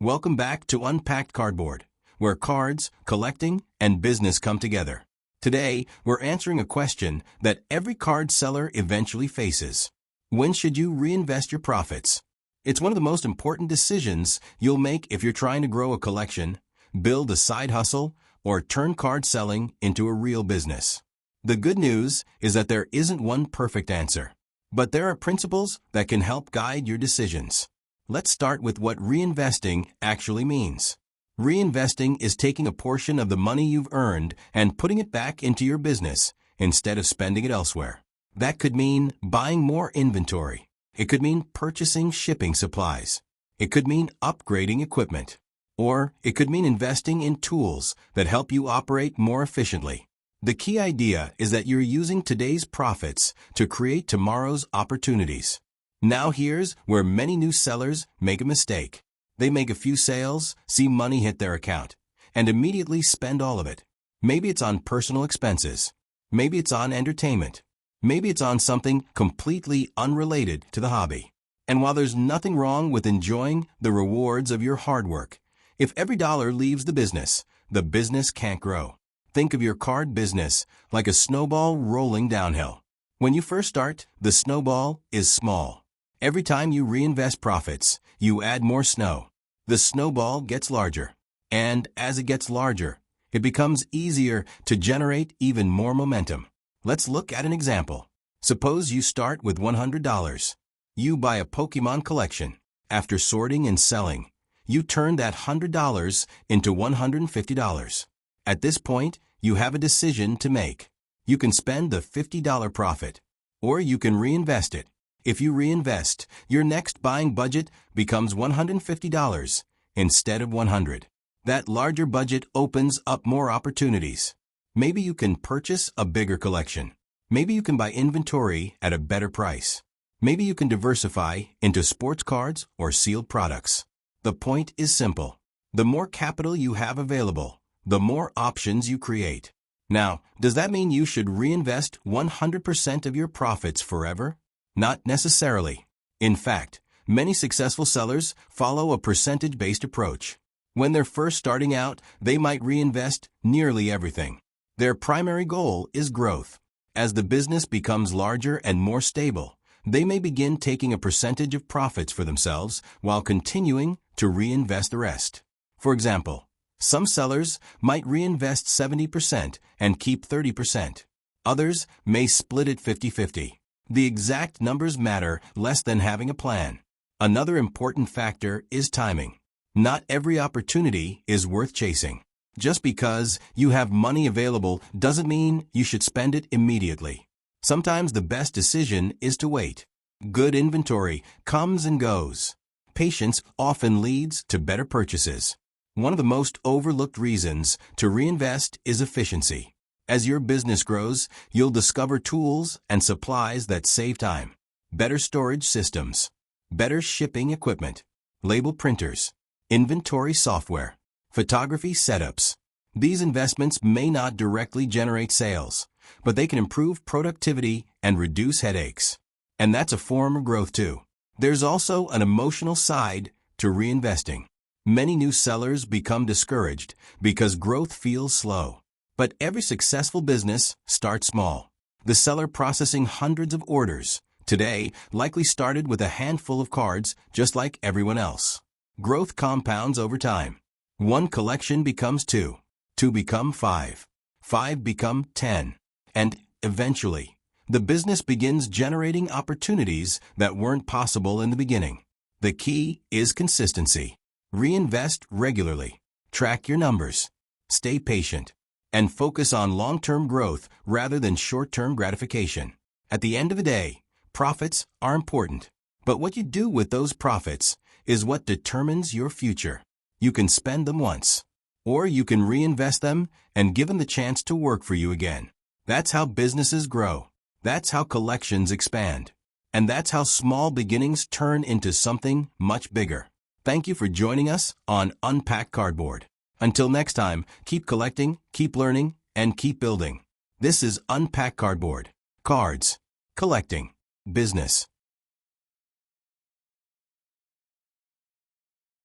Welcome back to Unpacked Cardboard, where cards, collecting, and business come together. Today, we're answering a question that every card seller eventually faces. When should you reinvest your profits? It's one of the most important decisions you'll make if you're trying to grow a collection, build a side hustle, or turn card selling into a real business. The good news is that there isn't one perfect answer, but there are principles that can help guide your decisions. Let's start with what reinvesting actually means. Reinvesting is taking a portion of the money you've earned and putting it back into your business instead of spending it elsewhere. That could mean buying more inventory. It could mean purchasing shipping supplies. It could mean upgrading equipment. Or it could mean investing in tools that help you operate more efficiently. The key idea is that you're using today's profits to create tomorrow's opportunities. Now here's where many new sellers make a mistake. They make a few sales, see money hit their account, and immediately spend all of it. Maybe it's on personal expenses. Maybe it's on entertainment. Maybe it's on something completely unrelated to the hobby. And while there's nothing wrong with enjoying the rewards of your hard work, if every dollar leaves the business can't grow. Think of your card business like a snowball rolling downhill. When you first start, the snowball is small. Every time you reinvest profits, you add more snow. The snowball gets larger. And as it gets larger, it becomes easier to generate even more momentum. Let's look at an example. Suppose you start with $100. You buy a Pokémon collection. After sorting and selling, you turn that $100 into $150. At this point, you have a decision to make. You can spend the $50 profit, or you can reinvest it. If you reinvest, your next buying budget becomes $150 instead of $100. That larger budget opens up more opportunities. Maybe you can purchase a bigger collection. Maybe you can buy inventory at a better price. Maybe you can diversify into sports cards or sealed products. The point is simple. The more capital you have available, the more options you create. Now, does that mean you should reinvest 100% of your profits forever? Not necessarily. In fact, many successful sellers follow a percentage-based approach. When they're first starting out, they might reinvest nearly everything. Their primary goal is growth. As the business becomes larger and more stable, they may begin taking a percentage of profits for themselves while continuing to reinvest the rest. For example, some sellers might reinvest 70% and keep 30%. Others may split it 50-50. The exact numbers matter less than having a plan. Another important factor is timing. Not every opportunity is worth chasing. Just because you have money available doesn't mean you should spend it immediately. Sometimes the best decision is to wait. Good inventory comes and goes. Patience often leads to better purchases. One of the most overlooked reasons to reinvest is efficiency. As your business grows, you'll discover tools and supplies that save time. Better storage systems, better shipping equipment, label printers, inventory software, photography setups. These investments may not directly generate sales, but they can improve productivity and reduce headaches. And that's a form of growth too. There's also an emotional side to reinvesting. Many new sellers become discouraged because growth feels slow. But every successful business starts small. The seller processing hundreds of orders today likely started with a handful of cards just like everyone else. Growth compounds over time. One collection becomes 2, 2 become 5, 5 become 10, and eventually, the business begins generating opportunities that weren't possible in the beginning. The key is consistency. Reinvest regularly. Track your numbers. Stay patient. And focus on long-term growth rather than short-term gratification. At the end of the day, profits are important. But what you do with those profits is what determines your future. You can spend them once, or you can reinvest them and give them the chance to work for you again. That's how businesses grow. That's how collections expand. And that's how small beginnings turn into something much bigger. Thank you for joining us on Unpacked Cardboard. Until next time, keep collecting, keep learning, and keep building. This is Unpacked Cardboard. Cards. Collecting. Business.